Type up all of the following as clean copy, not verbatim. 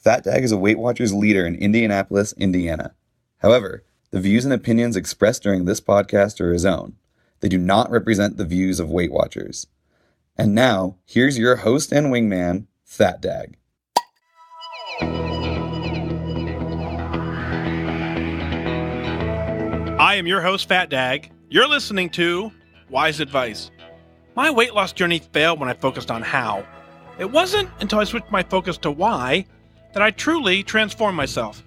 Fat Dag is a Weight Watchers leader in Indianapolis, Indiana. However, the views and opinions expressed during this podcast are his own. They do not represent the views of Weight Watchers. And now, here's your host and wingman, Fat Dag. I am your host, Fat Dag. You're listening to Wise Advice. My weight loss journey failed when I focused on how. It wasn't until I switched my focus to why that I truly transformed myself.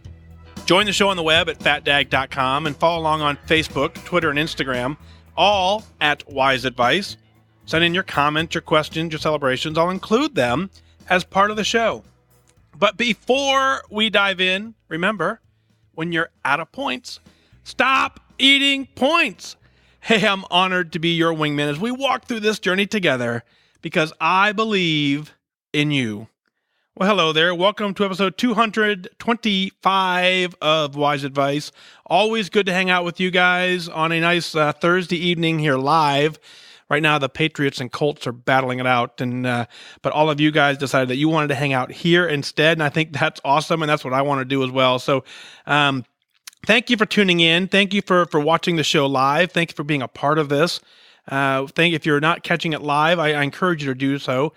Join the show on the web at fatdag.com and follow along on Facebook, Twitter, and Instagram, all at Wise Advice. Send in your comments, your questions, your celebrations. I'll include them as part of the show. But before we dive in, remember, when you're out of points, stop eating points. Hey, I'm honored to be your wingman as we walk through this journey together because I believe in you. Well, hello there. Welcome to episode 225 of Wise Advice. Always good to hang out with you guys on a nice Thursday evening here live. Right now, the Patriots and Colts are battling it out, but all of you guys decided that you wanted to hang out here instead, and I think that's awesome, and that's what I want to do as well. So, thank you for tuning in. Thank you for watching the show live. Thank you for being a part of this. If you're not catching it live, I encourage you to do so.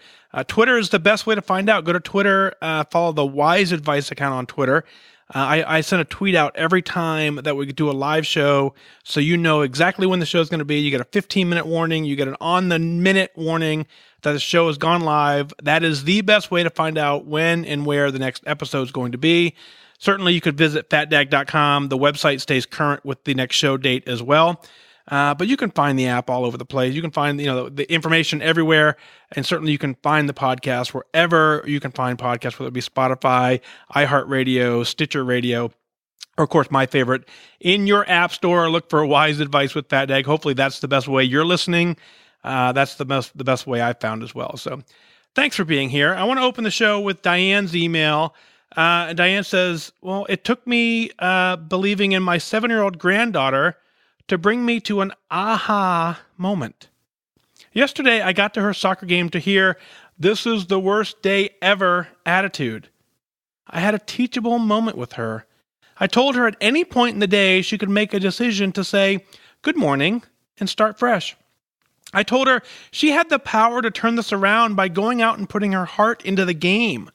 Twitter is the best way to find out. Go to Twitter, follow the Wise Advice account on Twitter. I send a tweet out every time that we do a live show, so you know exactly when the show is going to be. You get a 15-minute warning. You get an on-the-minute warning that the show has gone live. That is the best way to find out when and where the next episode is going to be. Certainly, you could visit fatdag.com. The website stays current with the next show date as well. But you can find the app all over the place. You can find the information everywhere, and certainly you can find the podcast wherever you can find podcasts, whether it be Spotify, iHeartRadio, Stitcher Radio, or of course my favorite, in your app store. Look for Wise Advice with Fat Dag. Hopefully that's the best way you're listening. That's the best way I've found as well. So thanks for being here. I want to open the show with Diane's email. Diane says, "Well, it took me believing in my 7-year-old granddaughter to bring me to an aha moment. Yesterday, I got to her soccer game to hear, 'This is the worst day ever' attitude. I had a teachable moment with her. I told her at any point in the day she could make a decision to say, 'Good morning,' and start fresh. I told her she had the power to turn this around by going out and putting her heart into the game.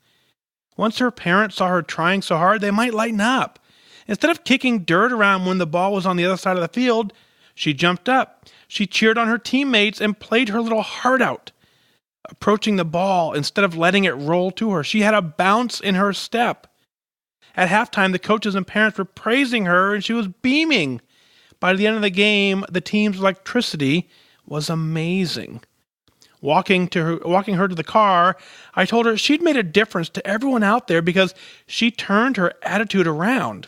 Once her parents saw her trying so hard, they might lighten up. Instead of kicking dirt around when the ball was on the other side of the field, she jumped up. She cheered on her teammates and played her little heart out, approaching the ball instead of letting it roll to her. She had a bounce in her step. At halftime, the coaches and parents were praising her, and she was beaming. By the end of the game, the team's electricity was amazing. Walking her to the car, I told her she'd made a difference to everyone out there because she turned her attitude around.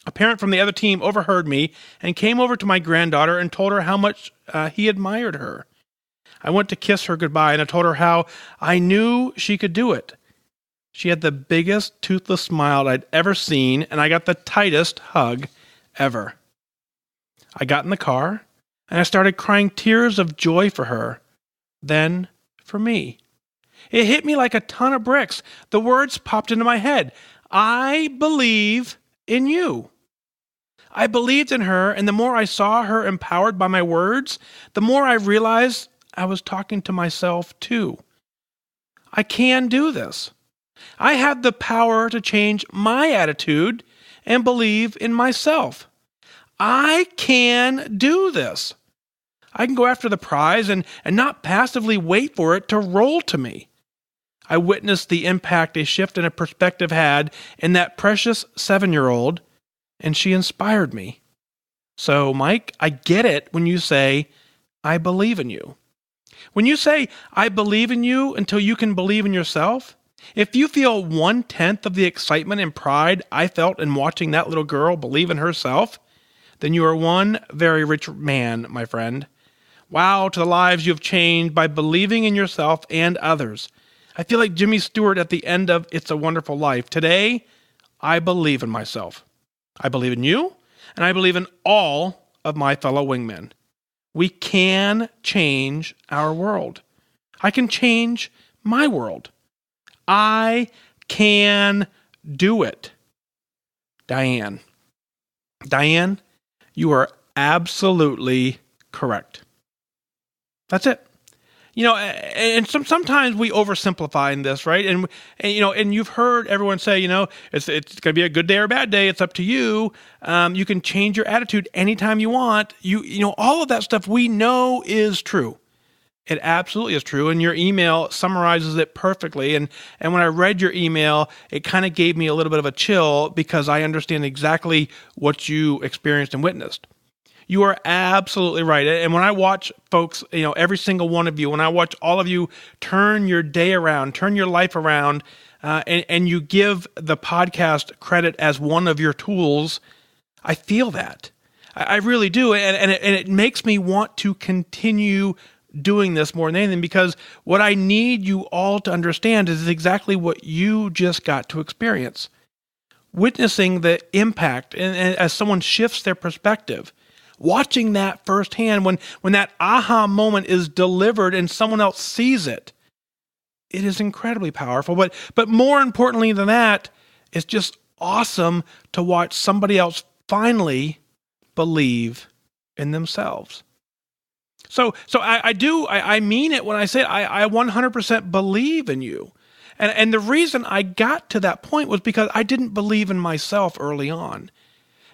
A parent from the other team overheard me and came over to my granddaughter and told her how much he admired her. I went to kiss her goodbye, and I told her how I knew she could do it. She had the biggest toothless smile I'd ever seen, and I got the tightest hug ever. I got in the car, and I started crying tears of joy for her, then for me. It hit me like a ton of bricks. The words popped into my head. I believe in you. I believed in her, and the more I saw her empowered by my words, the more I realized I was talking to myself too. I can do this. I have the power to change my attitude and believe in myself. I can do this. I can go after the prize and not passively wait for it to roll to me. I witnessed the impact a shift in a perspective had in that precious 7-year-old, and she inspired me. So, Mike, I get it when you say, I believe in you. When you say, I believe in you until you can believe in yourself, if you feel 1/10 of the excitement and pride I felt in watching that little girl believe in herself, then you are one very rich man, my friend. Wow to the lives you have changed by believing in yourself and others. I feel like Jimmy Stewart at the end of It's a Wonderful Life. Today, I believe in myself. I believe in you, and I believe in all of my fellow wingmen. We can change our world. I can change my world. I can do it. Diane, you are absolutely correct. That's it. And sometimes we oversimplify in this, right? And you've heard everyone say, it's going to be a good day or a bad day. It's up to you. You can change your attitude anytime you want. All of that stuff we know is true. It absolutely is true. And your email summarizes it perfectly. And when I read your email, it kind of gave me a little bit of a chill because I understand exactly what you experienced and witnessed. You are absolutely right. And when I watch folks, every single one of you, when I watch all of you turn your day around, turn your life around, and you give the podcast credit as one of your tools, I feel that. I really do. And it makes me want to continue doing this more than anything, because what I need you all to understand is exactly what you just got to experience. Witnessing the impact and as someone shifts their perspective. Watching that firsthand when that aha moment is delivered and someone else sees it, it is incredibly powerful. But more importantly than that, it's just awesome to watch somebody else finally believe in themselves. So I mean it when I say I 100% believe in you. And the reason I got to that point was because I didn't believe in myself early on.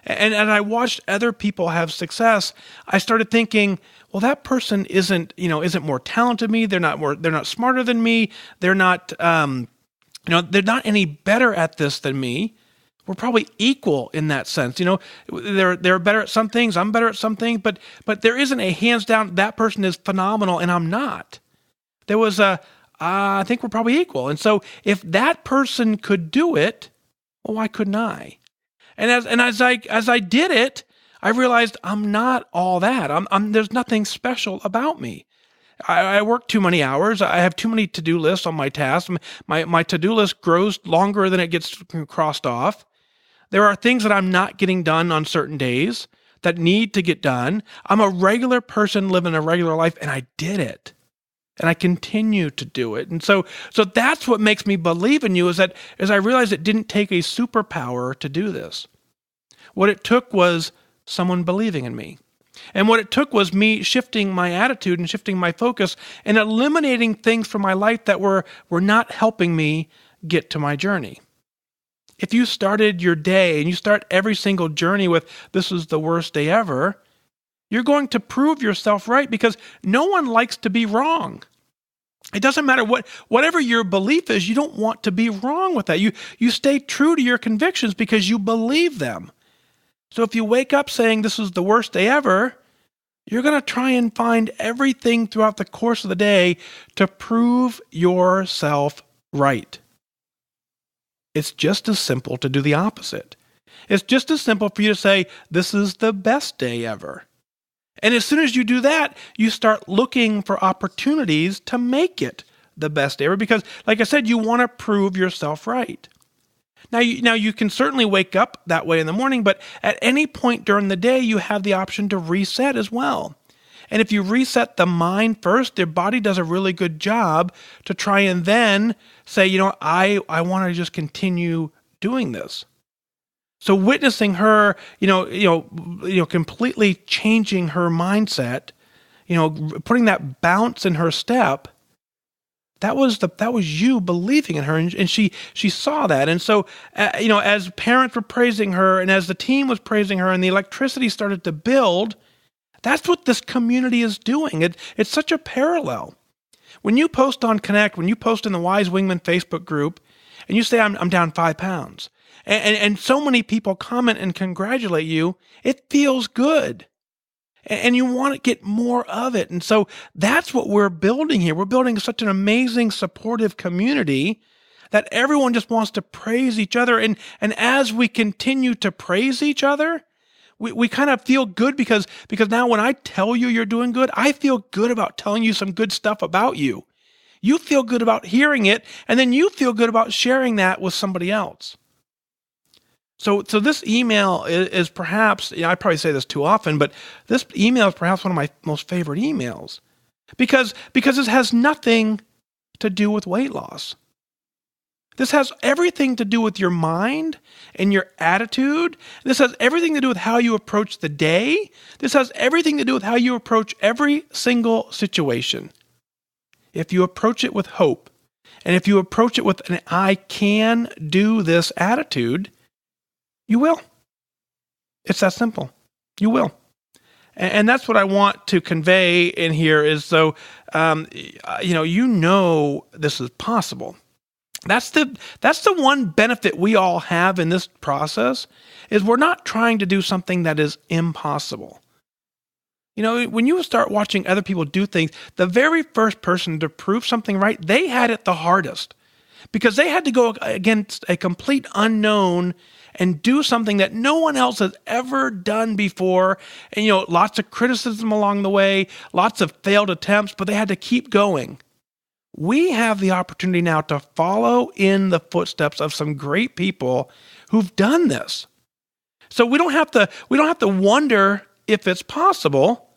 And as I watched other people have success, I started thinking, well, that person isn't more talented than me. They're not smarter than me. They're not, they're not any better at this than me. We're probably equal in that sense. They're better at some things. I'm better at some things, but there isn't a hands down, that person is phenomenal and I'm not. There was I think we're probably equal. And so if that person could do it, well, why couldn't I? And as I did it, I realized I'm not all that. There's nothing special about me. I work too many hours. I have too many to-do lists on my tasks. My to-do list grows longer than it gets crossed off. There are things that I'm not getting done on certain days that need to get done. I'm a regular person living a regular life, and I did it. And I continue to do it. And so that's what makes me believe in you, is I realized it didn't take a superpower to do this. What it took was someone believing in me. And what it took was me shifting my attitude and shifting my focus and eliminating things from my life that were not helping me get to my journey. If you started your day and you start every single journey with, this is the worst day ever, you're going to prove yourself right, because no one likes to be wrong. It doesn't matter whatever your belief is, you don't want to be wrong with that. You stay true to your convictions because you believe them. So if you wake up saying this is the worst day ever, you're going to try and find everything throughout the course of the day to prove yourself right. It's just as simple to do the opposite. It's just as simple for you to say, this is the best day ever. And as soon as you do that, you start looking for opportunities to make it the best day ever, because, like I said, you want to prove yourself right. Now you can certainly wake up that way in the morning, but at any point during the day, you have the option to reset as well. And if you reset the mind first, your body does a really good job to try and then say, I want to just continue doing this. So witnessing her, completely changing her mindset, putting that bounce in her step, that was you believing in her, and she saw that. And so, as parents were praising her, and as the team was praising her, and the electricity started to build, that's what this community is doing. It's such a parallel. When you post on Connect, when you post in the Wise Wingman Facebook group, and you say, I'm down 5 pounds, and so many people comment and congratulate you, it feels good. And you want to get more of it. And so that's what we're building here. We're building such an amazing, supportive community that everyone just wants to praise each other. And as we continue to praise each other, we kind of feel good because now when I tell you you're doing good, I feel good about telling you some good stuff about you. You feel good about hearing it, and then you feel good about sharing that with somebody else. So this email is perhaps, I probably say this too often, but this email is perhaps one of my most favorite emails because it has nothing to do with weight loss. This has everything to do with your mind and your attitude. This has everything to do with how you approach the day. This has everything to do with how you approach every single situation. If you approach it with hope, and if you approach it with an I can do this attitude, you will. It's that simple. You will. And that's what I want to convey in here is so, you know this is possible. That's the one benefit we all have in this process is we're not trying to do something that is impossible. You know, when you start watching other people do things, the very first person to prove something right, they had it the hardest because they had to go against a complete unknown and do something that no one else has ever done before. And, lots of criticism along the way, lots of failed attempts, but they had to keep going. We have the opportunity now to follow in the footsteps of some great people who've done this. So we don't have to wonder if it's possible.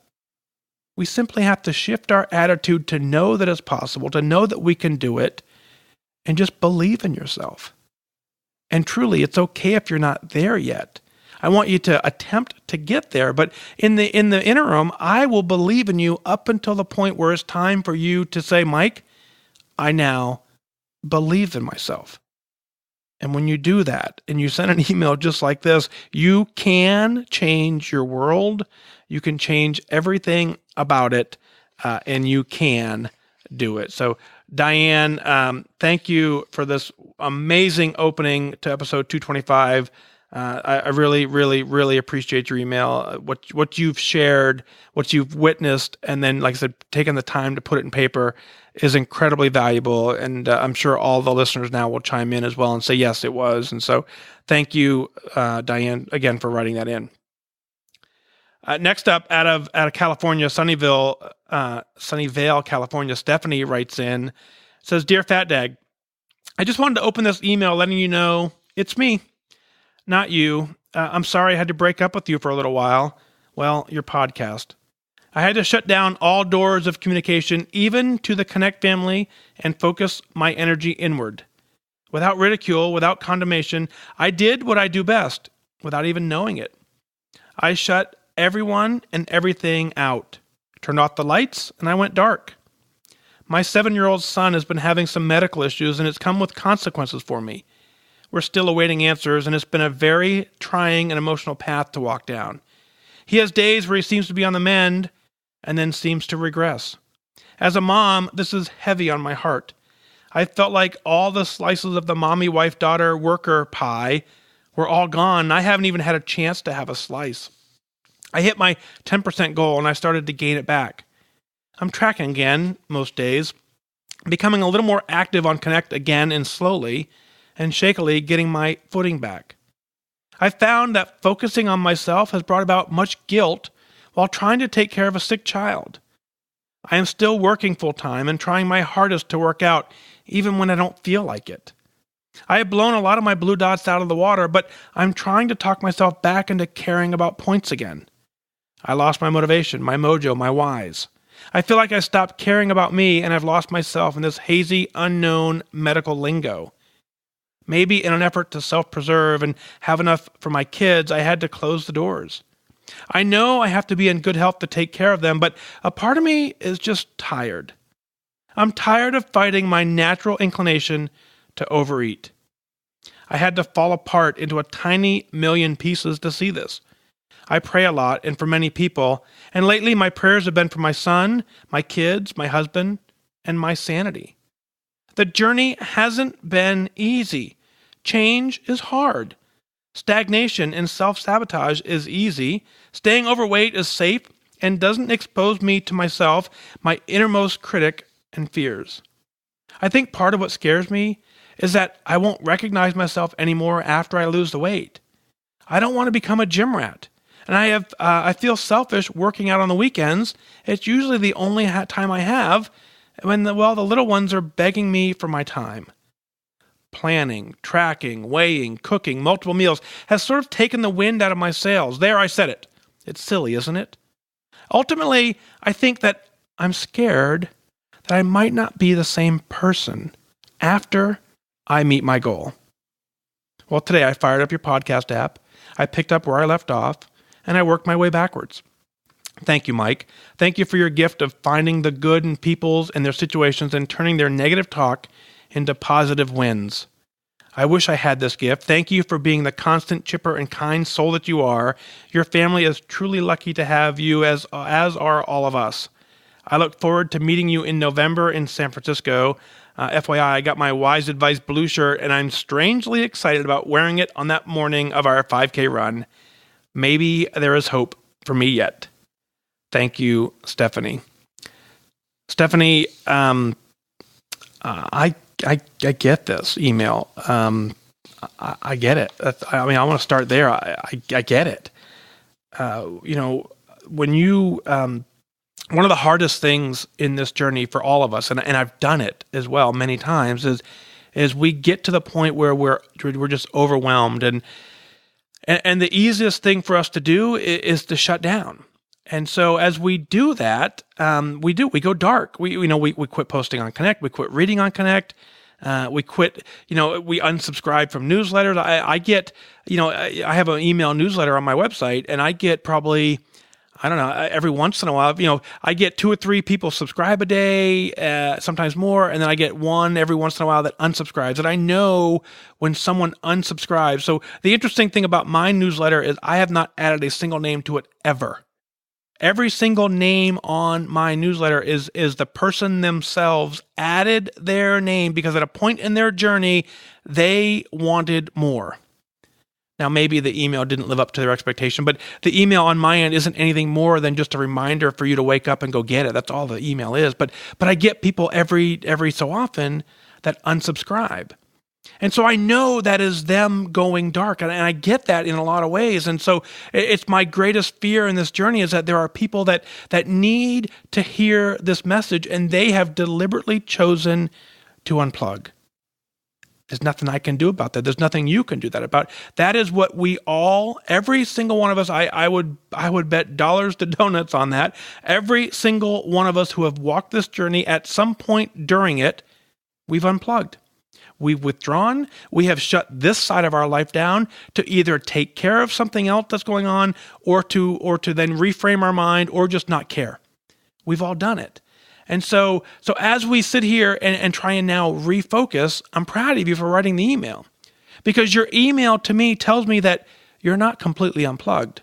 We simply have to shift our attitude to know that it's possible, to know that we can do it, and just believe in yourself. And truly, it's okay if you're not there yet. I want you to attempt to get there, but in the interim, I will believe in you up until the point where it's time for you to say, Mike, I now believe in myself. And when you do that, and you send an email just like this, you can change your world. You can change everything about it, and you can do it. So, Diane, thank you for this amazing opening to episode 225. I really, really, really appreciate your email, what you've shared, what you've witnessed, and then, like I said, taking the time to put it in paper is incredibly valuable. And I'm sure all the listeners now will chime in as well and say, yes, it was. And so thank you, Diane, again, for writing that in. Next up, out of California, Sunnyvale, California, Stephanie writes in, says, Dear Fat Dag, I just wanted to open this email letting you know it's me, not you. I'm sorry I had to break up with you for a little while. Well, your podcast. I had to shut down all doors of communication, even to the Connect family, and focus my energy inward. Without ridicule, without condemnation, I did what I do best, without even knowing it. I shut everyone and everything out, turned off the lights, and I went dark. My 7-year-old son has been having some medical issues, and it's come with consequences for me. We're still awaiting answers, and it's been a very trying and emotional path to walk down. He has days where he seems to be on the mend, and then seems to regress. As a mom, this is heavy on my heart. I felt like all the slices of the mommy, wife, daughter, worker pie were all gone, and I haven't even had a chance to have a slice. I hit my 10% goal, and I started to gain it back. I'm tracking again most days, becoming a little more active on Connect again and slowly and shakily getting my footing back. I found that focusing on myself has brought about much guilt while trying to take care of a sick child. I am still working full-time and trying my hardest to work out, even when I don't feel like it. I have blown a lot of my blue dots out of the water, but I'm trying to talk myself back into caring about points again. I lost my motivation, my mojo, my whys. I feel like I stopped caring about me and I've lost myself in this hazy, unknown medical lingo. Maybe in an effort to self-preserve and have enough for my kids, I had to close the doors. I know I have to be in good health to take care of them, but a part of me is just tired. I'm tired of fighting my natural inclination to overeat. I had to fall apart into a tiny million pieces to see this. I pray a lot and for many people, and lately my prayers have been for my son, my kids, my husband, and my sanity. The journey hasn't been easy. Change is hard. Stagnation and self-sabotage is easy. Staying overweight is safe and doesn't expose me to myself, my innermost critic, and fears. I think part of what scares me is that I won't recognize myself anymore after I lose the weight. I don't want to become a gym rat. And I feel selfish working out on the weekends. It's usually the only time I have when the little ones are begging me for my time. Planning, tracking, weighing, cooking, multiple meals has sort of taken the wind out of my sails. There, I said it. It's silly, isn't it? Ultimately, I think that I'm scared that I might not be the same person after I meet my goal. Well, today I fired up your podcast app, I picked up where I left off, and I worked my way backwards. Thank you, Mike. Thank you for your gift of finding the good in people's and their situations and turning their negative talk into positive wins. I wish I had this gift. Thank you for being the constant, chipper, and kind soul that you are. Your family is truly lucky to have you, as are all of us. I look forward to meeting you in November in San Francisco. FYI, I got my Wise Advice blue shirt, and I'm strangely excited about wearing it on that morning of our 5K run. Maybe there is hope for me yet. Thank you, Stephanie. Stephanie, I get this email. I get it. I want to start there. I get it. When you one of the hardest things in this journey for all of us, and I've done it as well many times, is we get to the point where we're just overwhelmed, and the easiest thing for us to do is to shut down. And so as we do that, we go dark. We quit posting on Connect. We quit reading on Connect. We quit, we unsubscribe from newsletters. I get, I have an email newsletter on my website, and I get probably, I don't know, every once in a while, I get 2 or 3 people subscribe a day, sometimes more, and then I get one every once in a while that unsubscribes. And I know when someone unsubscribes. So the interesting thing about my newsletter is I have not added a single name to it ever. Every single name on my newsletter is the person themselves added their name because at a point in their journey, they wanted more. Now, maybe the email didn't live up to their expectation, but the email on my end isn't anything more than just a reminder for you to wake up and go get it. That's all the email is. But I get people every so often that unsubscribe. And so I know that is them going dark, and I get that in a lot of ways. And so it's my greatest fear in this journey is that there are people that need to hear this message, and they have deliberately chosen to unplug. There's nothing I can do about that. There's nothing you can do that about. That is what we all, every single one of us, I would bet dollars to donuts on that. Every single one of us who have walked this journey at some point during it, we've unplugged. We've withdrawn. We have shut this side of our life down to either take care of something else that's going on or to then reframe our mind or just not care. We've all done it. And so as we sit here and try and now refocus, I'm proud of you for writing the email, because your email to me tells me that you're not completely unplugged.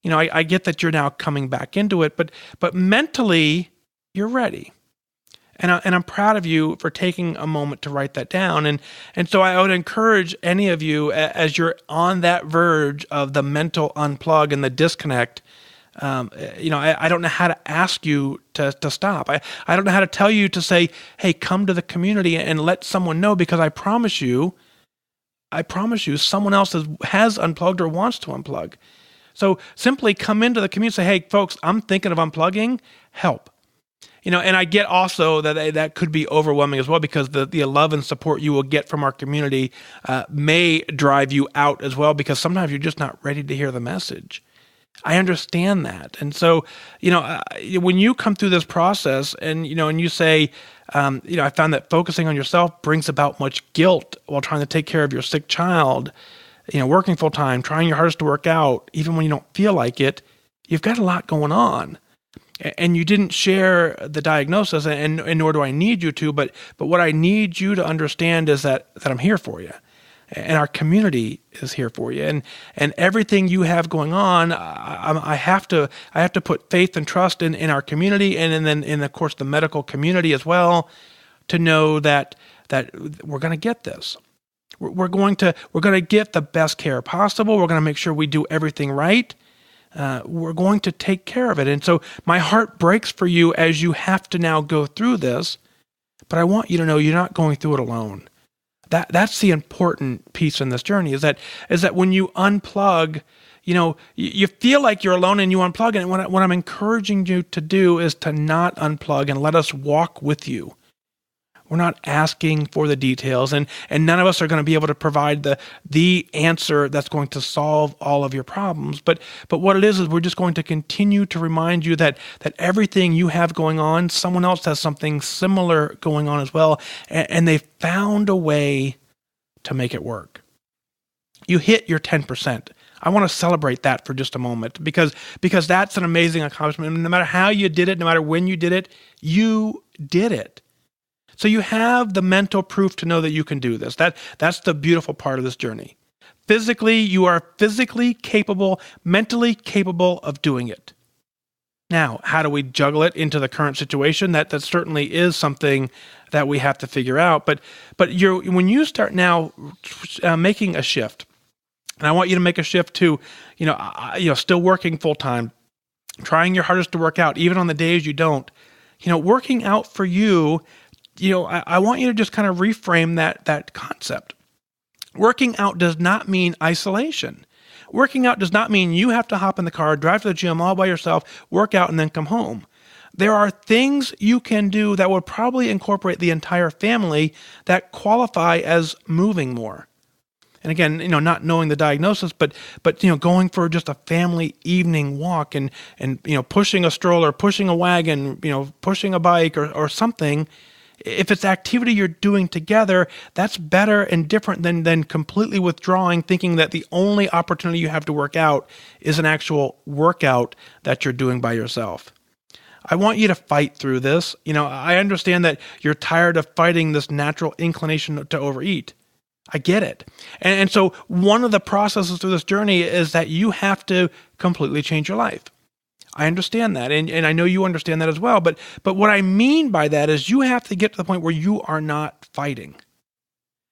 I get that you're now coming back into it, but mentally you're ready. And I'm proud of you for taking a moment to write that down. And so I would encourage any of you, as you're on that verge of the mental unplug and the disconnect, I don't know how to ask you to stop. I don't know how to tell you to say, hey, come to the community and let someone know, because I promise you, someone else has unplugged or wants to unplug. So simply come into the community and say, hey, folks, I'm thinking of unplugging, help. And I get also that could be overwhelming as well, because the love and support you will get from our community may drive you out as well, because sometimes you're just not ready to hear the message. I understand that. And so, when you come through this process and you say, I found that focusing on yourself brings about much guilt while trying to take care of your sick child, working full time, trying your hardest to work out, even when you don't feel like it, you've got a lot going on. And you didn't share the diagnosis, and nor do I need you to, but what I need you to understand is that I'm here for you. And our community is here for you, and everything you have going on, I have to put faith and trust in our community, and then in of course the medical community as well, to know that we're going to get this. We're going to get the best care possible. We're going to make sure we do everything right. We're going to take care of it, and so my heart breaks for you as you have to now go through this. But I want you to know you're not going through it alone. That's the important piece in this journey, is that when you unplug, you feel like you're alone and you unplug. And what I'm encouraging you to do is to not unplug and let us walk with you. We're not asking for the details, and none of us are going to be able to provide the answer that's going to solve all of your problems. But what it is we're just going to continue to remind you that everything you have going on, someone else has something similar going on as well, and they found a way to make it work. You hit your 10%. I want to celebrate that for just a moment because that's an amazing accomplishment. No matter how you did it, no matter when you did it, you did it. So you have the mental proof to know that you can do this. That's the beautiful part of this journey. Physically, you are physically capable, mentally capable of doing it. Now, how do we juggle it into the current situation? That certainly is something that we have to figure out. But when you start now making a shift, and I want you to make a shift to, still working full time, trying your hardest to work out, even on the days you don't, working out for you. I want you to just kind of reframe that concept. Working out does not mean isolation. Working out does not mean you have to hop in the car, drive to the gym all by yourself, work out, and then come home. There are things you can do that would probably incorporate the entire family that qualify as moving more. And again, not knowing the diagnosis, but going for just a family evening walk and pushing a stroller, pushing a wagon, pushing a bike or something. If it's activity you're doing together, that's better and different than completely withdrawing, thinking that the only opportunity you have to work out is an actual workout that you're doing by yourself. I want you to fight through this. I understand that you're tired of fighting this natural inclination to overeat. I get it. And so one of the processes through this journey is that you have to completely change your life. I understand that, and I know you understand that as well. But what I mean by that is you have to get to the point where you are not fighting.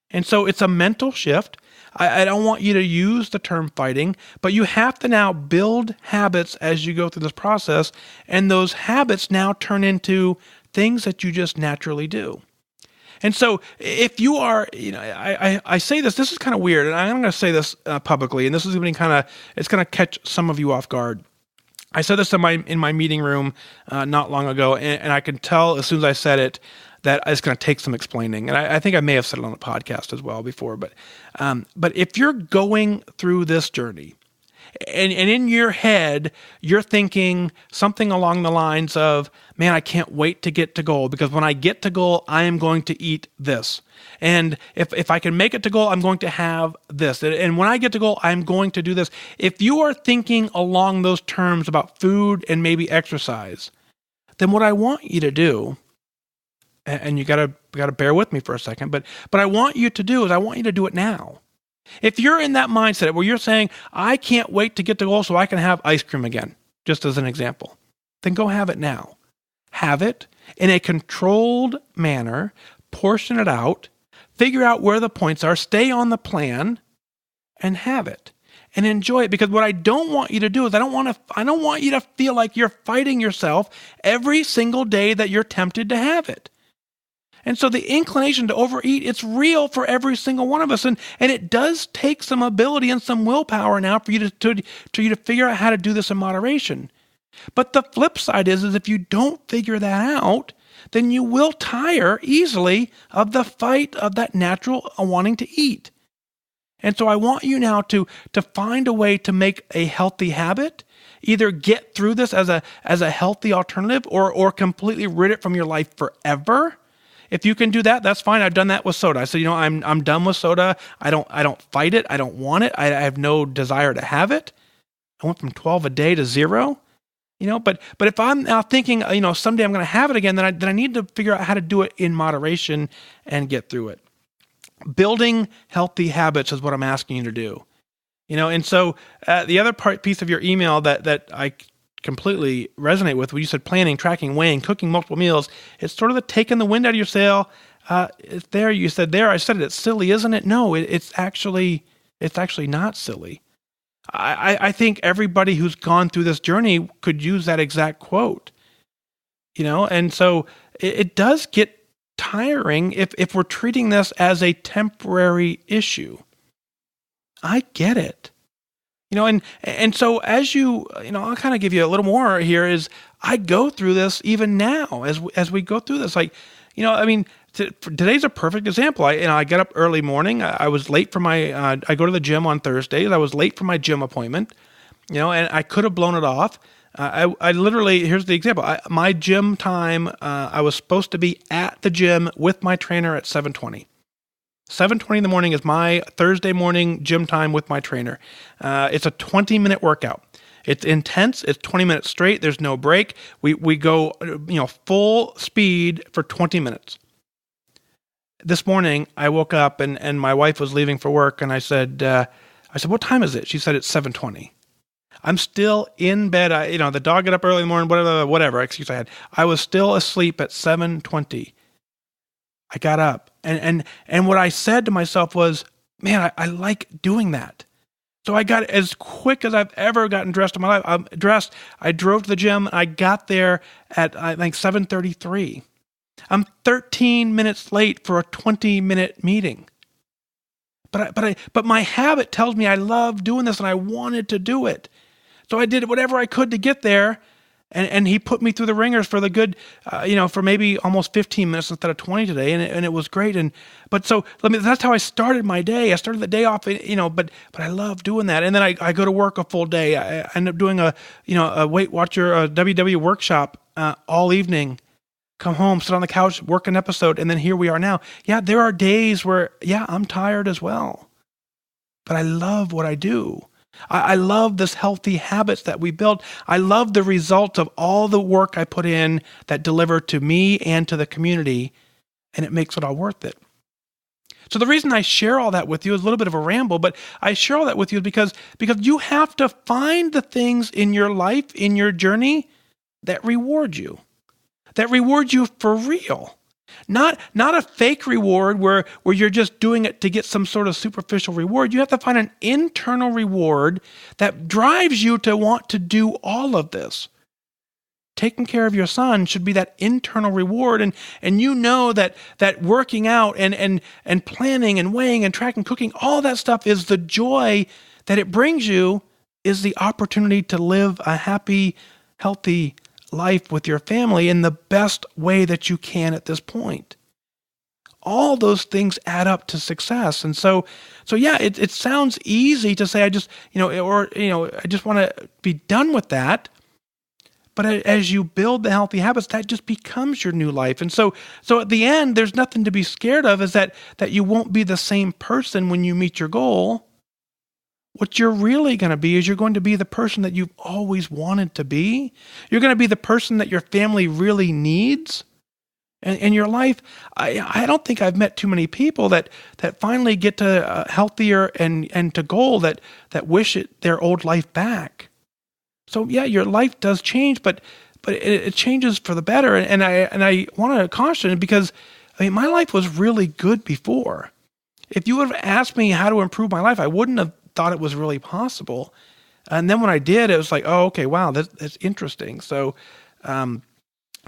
And so it's a mental shift. I don't want you to use the term fighting, but you have to now build habits as you go through this process, and those habits now turn into things that you just naturally do. And so if you are, I say this is kind of weird, and I'm going to say this publicly, and this is going to it's going to catch some of you off guard. I said this in my meeting room not long ago, and I can tell as soon as I said it that it's going to take some explaining. And I think I may have said it on the podcast as well before. But if you're going through this journey, and in your head you're thinking something along the lines of, man, I can't wait to get to goal, because when I get to goal, I am going to eat this. And if I can make it to goal, I'm going to have this. And when I get to goal, I'm going to do this. If you are thinking along those terms about food and maybe exercise, then what I want you to do, and you gotta bear with me for a second, but I want you to do is I want you to do it now. If you're in that mindset where you're saying, I can't wait to get to goal so I can have ice cream again, just as an example, then go have it now. Have it in a controlled manner, portion it out, figure out where the points are, stay on the plan, and have it. And enjoy it, because what I don't want you to do is I don't want you to feel like you're fighting yourself every single day that you're tempted to have it. And so the inclination to overeat, it's real for every single one of us. And it does take some ability and some willpower now for you to figure out how to do this in moderation. But the flip side is if you don't figure that out, then you will tire easily of the fight of that natural wanting to eat. And so I want you now to find a way to make a healthy habit, either get through this as a healthy alternative or completely rid it from your life forever. If you can do that, that's fine. I've done that with soda. I said, I'm done with soda. I don't fight it. I don't want it. I have no desire to have it. I went from 12 a day to 0. But if I'm now thinking, someday I'm going to have it again, then I need to figure out how to do it in moderation and get through it. Building healthy habits is what I'm asking you to do. And so the other piece of your email that I completely resonate with, when you said planning, tracking, weighing, cooking multiple meals, it's sort of the taking the wind out of your sail. It's there. You said there. I said it. It's silly, isn't it? No, it's actually not silly. I think everybody who's gone through this journey could use that exact quote. And so it does get tiring if we're treating this as a temporary issue. I get it. And so as I'll kind of give you a little more here is I go through this even now as we go through this. Today's a perfect example. I get up early morning. I was late for my, I go to the gym on Thursdays. I was late for my gym appointment, and I could have blown it off. I literally, here's the example. My gym time, I was supposed to be at the gym with my trainer at 7:20. 7:20 in the morning is my Thursday morning gym time with my trainer. It's a 20-minute workout. It's intense. It's 20 minutes straight. There's no break. We go, full speed for 20 minutes. This morning, I woke up and my wife was leaving for work, and I said, what time is it? She said, it's 7:20. I'm still in bed. The dog got up early in the morning, whatever excuse I had. I was still asleep at 7:20. I got up and what I said to myself was, man, I like doing that. So I got as quick as I've ever gotten dressed in my life. I'm dressed. I drove to the gym. I got there at, I think, 7:33. I'm 13 minutes late for a 20-minute meeting. But my habit tells me I love doing this and I wanted to do it. So I did whatever I could to get there. And he put me through the ringers for the good, for maybe almost 15 minutes instead of 20 today. And it was great. That's how I started my day. I started the day off, but I love doing that. And then I go to work a full day. I end up doing a Weight Watcher, a WW workshop all evening. Come home, sit on the couch, work an episode, and then here we are now. Yeah, there are days where, I'm tired as well. But I love what I do. I love this healthy habits that we built. I love the results of all the work I put in that deliver to me and to the community, and it makes it all worth it. So the reason I share all that with you is a little bit of a ramble, but I share all that with you because you have to find the things in your life, in your journey, that reward you. That reward you for real. Not a fake reward where you're just doing it to get some sort of superficial reward. You have to find an internal reward that drives you to want to do all of this. Taking care of your son should be that internal reward. And that working out and planning and weighing and tracking, cooking, all that stuff is the joy that it brings you, is the opportunity to live a happy, healthy life with your family in the best way that you can at this point. All those things add up to success. And so it sounds easy to say, I just want to be done with that. But as you build the healthy habits, that just becomes your new life. And so at the end, there's nothing to be scared of, is that you won't be the same person when you meet your goal. What you're really going to be is you're going to be the person that you've always wanted to be. You're going to be the person that your family really needs. And your life, I don't think I've met too many people that finally get to healthier and to goal that wish their old life back. So yeah, your life does change, but it changes for the better. And I want to caution, because my life was really good before. If you would have asked me how to improve my life, I wouldn't have thought it was really possible. And then when I did, it was like, oh, okay, wow, that's interesting. So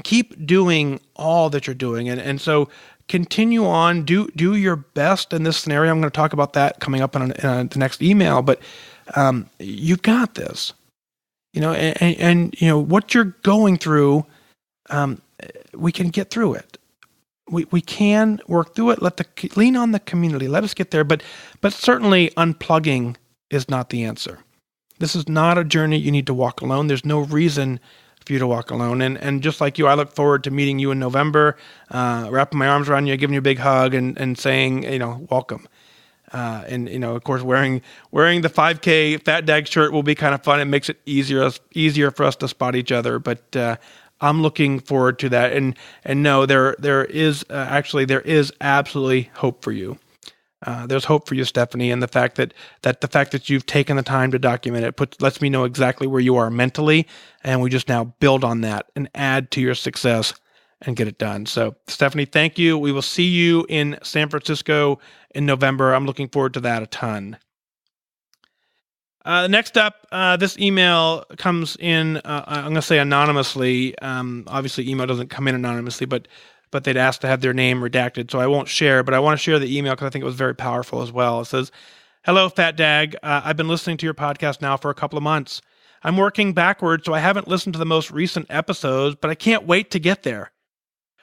keep doing all that you're doing. And so continue on, do your best in this scenario. I'm going to talk about that coming up in the next email, but you've got this, and what you're going through, we can get through it. We can work through it. Lean on the community. Let us get there. But certainly unplugging is not the answer. This is not a journey you need to walk alone. There's no reason for you to walk alone. And just like you, I look forward to meeting you in November, wrapping my arms around you, giving you a big hug, and saying, welcome. Of course, wearing the 5K Fat Dag shirt will be kind of fun. It makes it easier for us to spot each other. But I'm looking forward to that. And no, there is absolutely hope for you. There's hope for you, Stephanie, and the fact that you've taken the time to document it lets me know exactly where you are mentally, and we just now build on that and add to your success and get it done. So, Stephanie, thank you. We will see you in San Francisco in November. I'm looking forward to that a ton. Next up, this email comes in, I'm going to say anonymously. Obviously, email doesn't come in anonymously, but they'd asked to have their name redacted, so I won't share, but I want to share the email because I think it was very powerful as well. It says, "Hello, Fat Dag. I've been listening to your podcast now for a couple of months. I'm working backwards, so I haven't listened to the most recent episodes, but I can't wait to get there.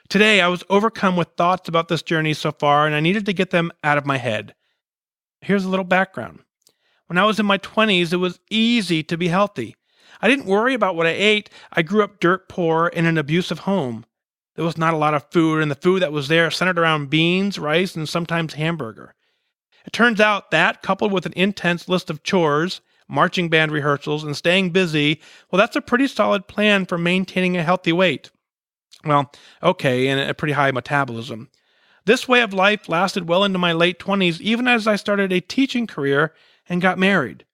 Today, I was overcome with thoughts about this journey so far, and I needed to get them out of my head. Here's a little background. When I was in my 20s, it was easy to be healthy. I didn't worry about what I ate. I grew up dirt poor in an abusive home. There was not a lot of food, and the food that was there centered around beans, rice, and sometimes hamburger. It turns out that, coupled with an intense list of chores, marching band rehearsals, and staying busy, well, that's a pretty solid plan for maintaining a healthy weight. Well, okay, and a pretty high metabolism. This way of life lasted well into my late 20s, even as I started a teaching career and got married.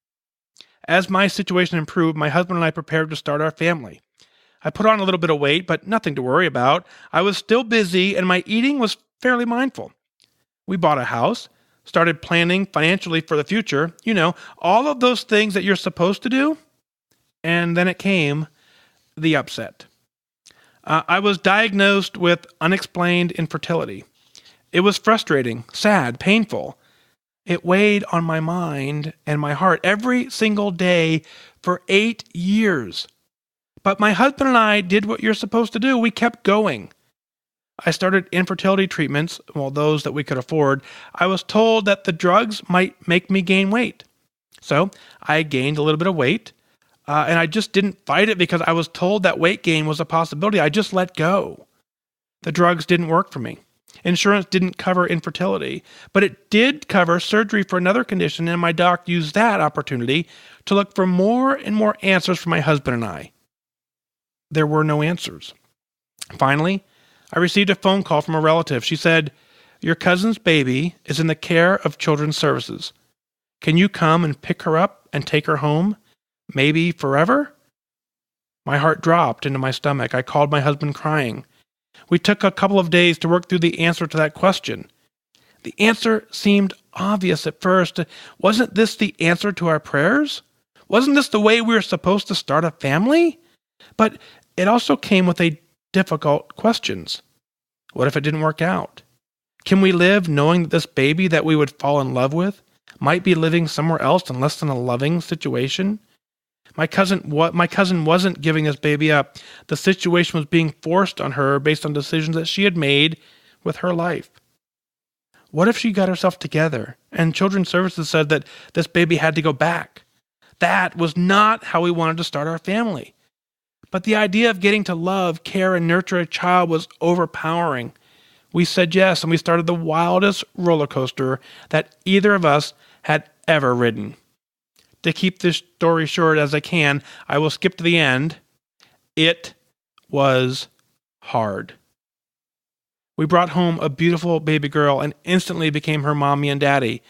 As my situation improved, my husband and I prepared to start our family. I put on a little bit of weight, but nothing to worry about. I was still busy, and my eating was fairly mindful. We bought a house, started planning financially for the future, all of those things that you're supposed to do. And then it came, the upset. I was diagnosed with unexplained infertility. It was frustrating, sad, painful. It weighed on my mind and my heart every single day for 8 years. But my husband and I did what you're supposed to do. We kept going. I started infertility treatments, those that we could afford. I was told that the drugs might make me gain weight. So I gained a little bit of weight, and I just didn't fight it because I was told that weight gain was a possibility. I just let go. The drugs didn't work for me. Insurance didn't cover infertility, but it did cover surgery for another condition, and my doc used that opportunity to look for more and more answers for my husband and I. There were no answers. Finally, I received a phone call from a relative. She said, "Your cousin's baby is in the care of Children's Services. Can you come and pick her up and take her home? Maybe forever?" My heart dropped into my stomach. I called my husband crying. We took a couple of days to work through the answer to that question. The answer seemed obvious at first. Wasn't this the answer to our prayers? Wasn't this the way we were supposed to start a family? But it also came with difficult questions. What if it didn't work out? Can we live knowing that this baby that we would fall in love with might be living somewhere else in less than a loving situation? My cousin wasn't giving this baby up. The situation was being forced on her based on decisions that she had made with her life. What if she got herself together and Children's Services said that this baby had to go back? That was not how we wanted to start our family. But the idea of getting to love, care, and nurture a child was overpowering. We said yes, and we started the wildest roller coaster that either of us had ever ridden. To keep this story short as I can, I will skip to the end. It was hard. We brought home a beautiful baby girl and instantly became her mommy and daddy.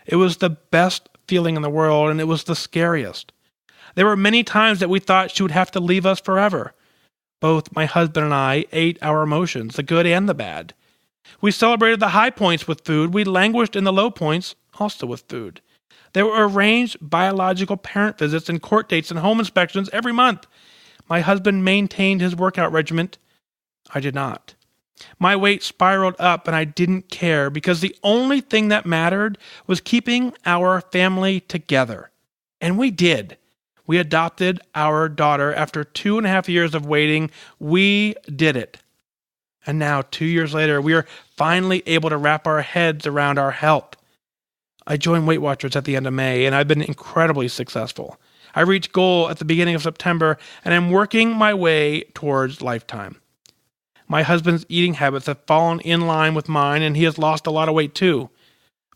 It was the best feeling in the world, and it was the scariest. There were many times that we thought she would have to leave us forever. Both my husband and I ate our emotions, the good and the bad. We celebrated the high points with food. We languished in the low points, also with food. There were arranged biological parent visits and court dates and home inspections every month. My husband maintained his workout regimen. I did not. My weight spiraled up, and I didn't care because the only thing that mattered was keeping our family together. And we did. We adopted our daughter after 2.5 years of waiting. We did it. And now, 2 years later, we are finally able to wrap our heads around our health. I joined Weight Watchers at the end of May, and I've been incredibly successful. I reached goal at the beginning of September, and I'm working my way towards lifetime. My husband's eating habits have fallen in line with mine, and he has lost a lot of weight too.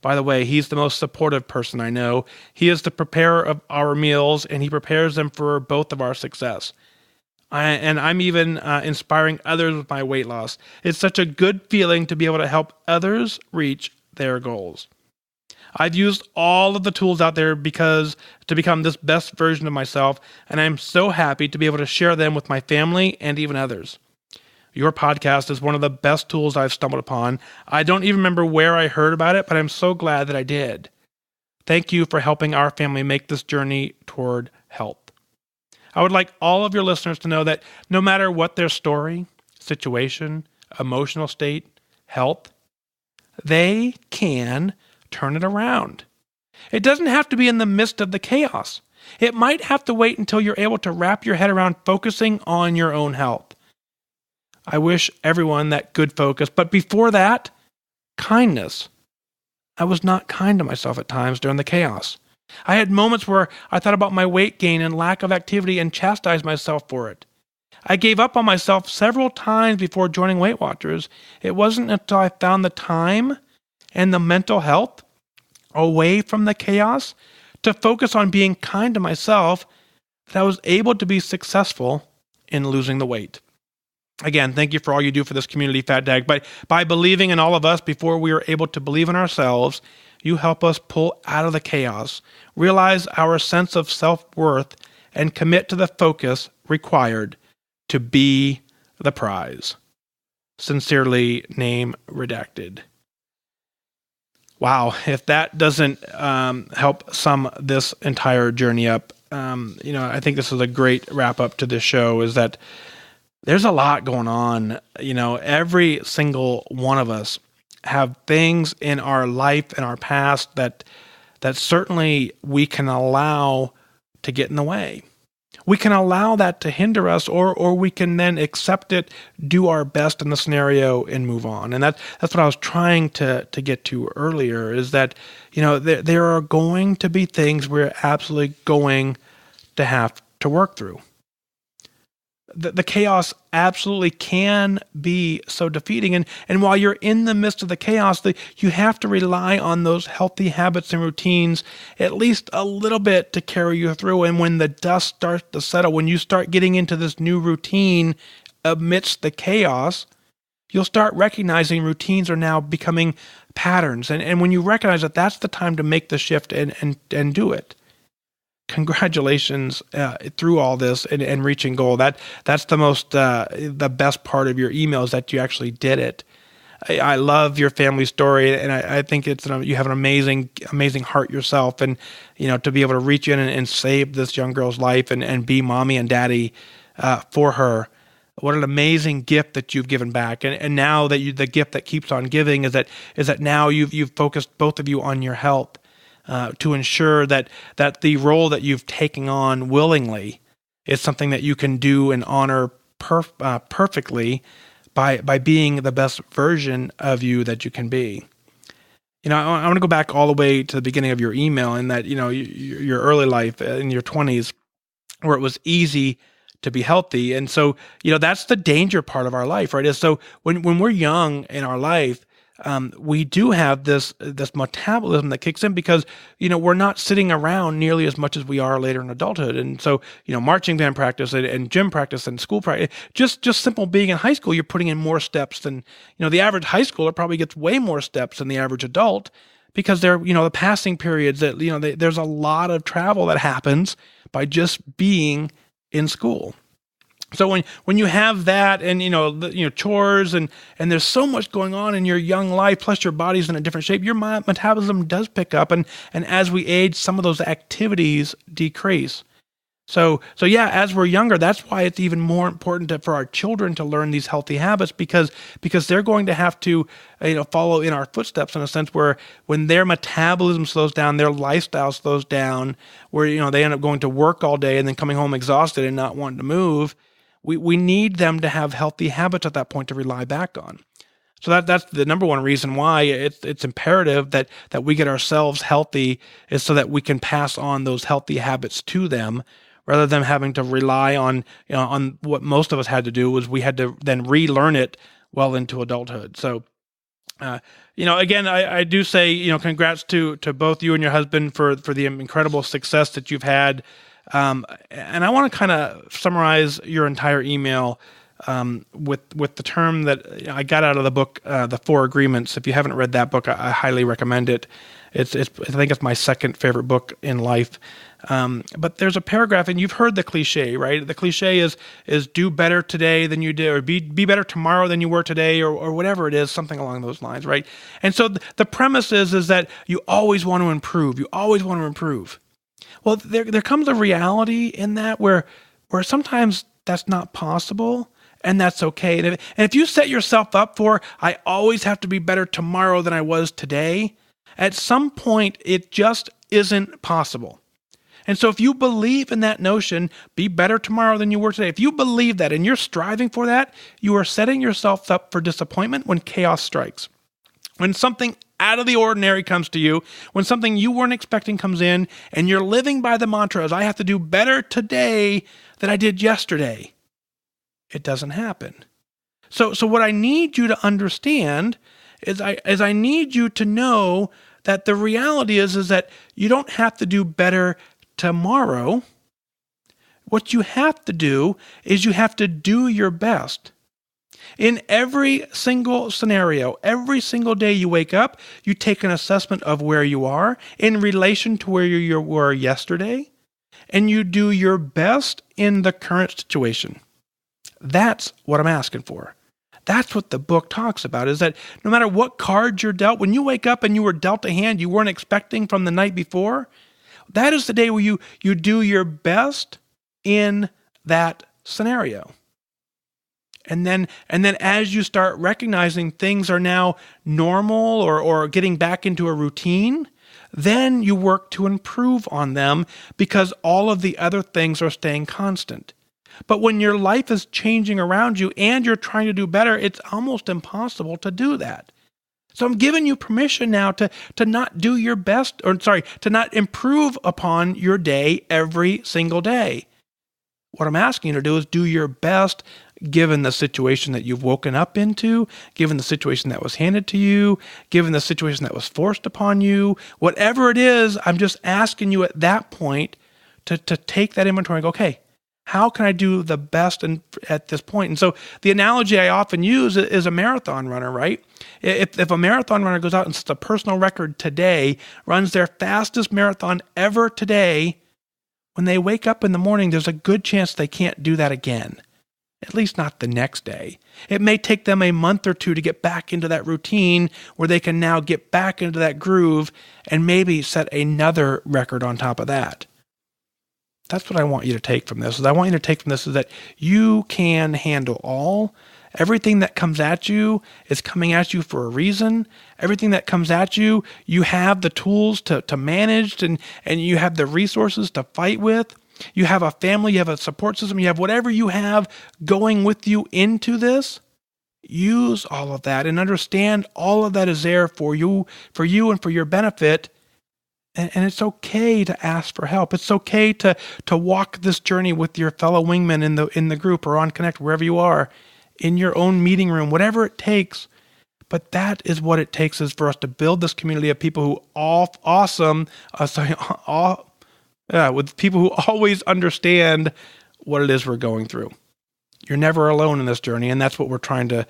By the way, he's the most supportive person I know. He is the preparer of our meals, and he prepares them for both of our success. I'm even inspiring others with my weight loss. It's such a good feeling to be able to help others reach their goals. I've used all of the tools out there to become this best version of myself, and I'm so happy to be able to share them with my family and even others. Your podcast is one of the best tools I've stumbled upon. I don't even remember where I heard about it, but I'm so glad that I did. Thank you for helping our family make this journey toward health. I would like all of your listeners to know that no matter what their story, situation, emotional state, health, they can turn it around. It doesn't have to be in the midst of the chaos. It might have to wait until you're able to wrap your head around focusing on your own health. I wish everyone that good focus, but before that, kindness. I was not kind to myself at times during the chaos. I had moments where I thought about my weight gain and lack of activity and chastised myself for it. I gave up on myself several times before joining Weight Watchers. It wasn't until I found the time and the mental health away from the chaos to focus on being kind to myself that I was able to be successful in losing the weight. Again, thank you for all you do for this community, Fat Dag. But by believing in all of us before we are able to believe in ourselves, you help us pull out of the chaos, realize our sense of self-worth, and commit to the focus required to be the prize. Sincerely, name redacted. Wow, if that doesn't help sum this entire journey up, I think this is a great wrap up to this show, is that there's a lot going on. Every single one of us have things in our life and our past that certainly we can allow to get in the way. We can allow that to hinder us, or we can then accept it, do our best in the scenario, and move on. And that's what I was trying to get to earlier, is that, there are going to be things we're absolutely going to have to work through. The chaos absolutely can be so defeating. And while you're in the midst of the chaos, you have to rely on those healthy habits and routines at least a little bit to carry you through. And when the dust starts to settle, when you start getting into this new routine amidst the chaos, you'll start recognizing routines are now becoming patterns. And when you recognize that, that's the time to make the shift and do it. Congratulations through all this and reaching goal. That's the best part of your emails, that you actually did it. I love your family story, and I think you have an amazing heart yourself, and to be able to reach in and save this young girl's life and be mommy and daddy for her. What an amazing gift that you've given back, and now that the gift that keeps on giving is that now you've focused, both of you, on your health. To ensure that the role that you've taken on willingly is something that you can do and honor perfectly by being the best version of you that you can be. I want to go back all the way to the beginning of your email, in that, your early life in your 20s, where it was easy to be healthy. And so, that's the danger part of our life, right? Is so when we're young in our life, we do have this metabolism that kicks in because, we're not sitting around nearly as much as we are later in adulthood. And so, marching band practice and gym practice and school practice, just simple being in high school, you're putting in more steps than, the average high schooler probably gets way more steps than the average adult, because they're, the passing periods that, there's a lot of travel that happens by just being in school. So when you have that, and chores and there's so much going on in your young life, plus your body's in a different shape, your metabolism does pick up, and as we age, some of those activities decrease. So yeah, as we're younger, that's why it's even more important for our children to learn these healthy habits, because they're going to have to follow in our footsteps, in a sense where when their metabolism slows down, their lifestyle slows down, where they end up going to work all day and then coming home exhausted and not wanting to move. We need them to have healthy habits at that point to rely back on. So that's the number one reason why it's imperative that we get ourselves healthy, is so that we can pass on those healthy habits to them, rather than having to rely on what most of us had to do, was we had to then relearn it well into adulthood. So again, I do say, congrats to both you and your husband for the incredible success that you've had. And I want to kind of summarize your entire email with the term that I got out of the book, The 4 Agreements. If you haven't read that book, I highly recommend it. I think it's my second favorite book in life. But there's a paragraph, and you've heard the cliche, right? The cliche is do better today than you did, or be better tomorrow than you were today, or whatever it is, something along those lines, right? And so the premise is that you always want to improve. You always want to improve. Well, there comes a reality in that where sometimes that's not possible, and that's okay. And if you set yourself up for, I always have to be better tomorrow than I was today, at some point it just isn't possible. And so if you believe in that notion, be better tomorrow than you were today, if you believe that and you're striving for that, you are setting yourself up for disappointment when chaos strikes. When something out of the ordinary comes to you, when something you weren't expecting comes in, and you're living by the mantra, I have to do better today than I did yesterday, it doesn't happen. So what I need you to understand is I need you to know that the reality is that you don't have to do better tomorrow. What you have to do is you have to do your best. In every single scenario, every single day you wake up, you take an assessment of where you are in relation to where you were yesterday, and you do your best in the current situation. That's what I'm asking for. That's what the book talks about, is that no matter what cards you're dealt, when you wake up and you were dealt a hand you weren't expecting from the night before, that is the day where you do your best in that scenario. And then as you start recognizing things are now normal or getting back into a routine, then you work to improve on them because all of the other things are staying constant. But when your life is changing around you and you're trying to do better, it's almost impossible to do that. So I'm giving you permission now to not do your best, to not improve upon your day every single day. What I'm asking you to do is do your best given the situation that you've woken up into, given the situation that was handed to you, given the situation that was forced upon you. Whatever it is, I'm just asking you at that point to take that inventory and go, okay, how can I do the best at this point? And so the analogy I often use is a marathon runner, right? If a marathon runner goes out and sets a personal record today, runs their fastest marathon ever today, when they wake up in the morning, there's a good chance they can't do that again, at least not the next day. It may take them a month or two to get back into that routine where they can now get back into that groove and maybe set another record on top of that. That's what I want you to take from this. I want you to take from this is that you can handle everything that comes at you is coming at you for a reason. Everything that comes at you, you have the tools to manage and you have the resources to fight with. You have a family, you have a support system, you have whatever you have going with you into this. Use all of that and understand all of that is there for you and for your benefit. And it's okay to ask for help. It's okay to walk this journey with your fellow wingmen in the group or on Connect, wherever you are, in your own meeting room, whatever it takes. But that is what it takes is for us to build this community of people who with people who always understand what it is we're going through. You're never alone in this journey, and that's what we're trying to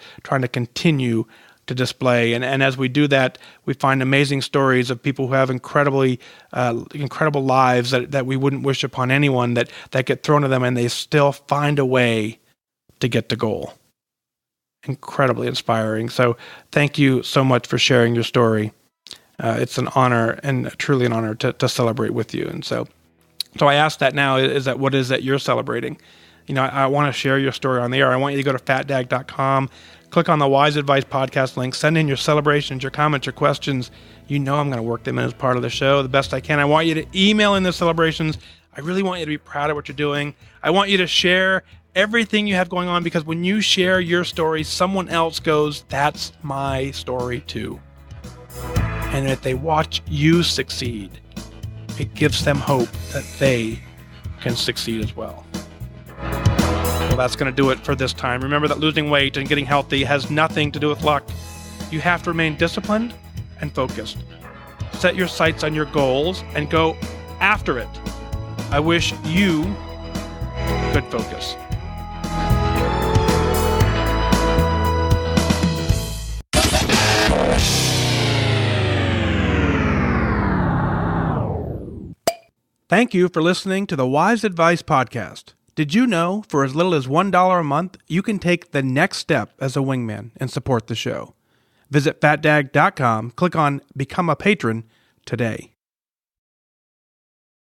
continue to display. And as we do that, we find amazing stories of people who have incredible lives that we wouldn't wish upon anyone that get thrown to them, and they still find a way to get to goal. Incredibly inspiring. So thank you so much for sharing your story. It's an honor and truly an honor to celebrate with you. And so I ask that now, is that what is that you're celebrating? I want to share your story on the air. I want you to go to fatdag.com, click on the Wise Advice Podcast link, send in your celebrations, your comments, your questions. I'm going to work them in as part of the show the best I can. I want you to email in the celebrations. I really want you to be proud of what you're doing. I want you to share everything you have going on, because when you share your story, someone else goes, that's my story too. And if they watch you succeed, it gives them hope that they can succeed as well. Well, that's going to do it for this time. Remember that losing weight and getting healthy has nothing to do with luck. You have to remain disciplined and focused. Set your sights on your goals and go after it. I wish you could focus. Thank you for listening to the Wise Advice Podcast. Did you know for as little as $1 a month, you can take the next step as a wingman and support the show? Visit fatdag.com, click on Become a Patron today.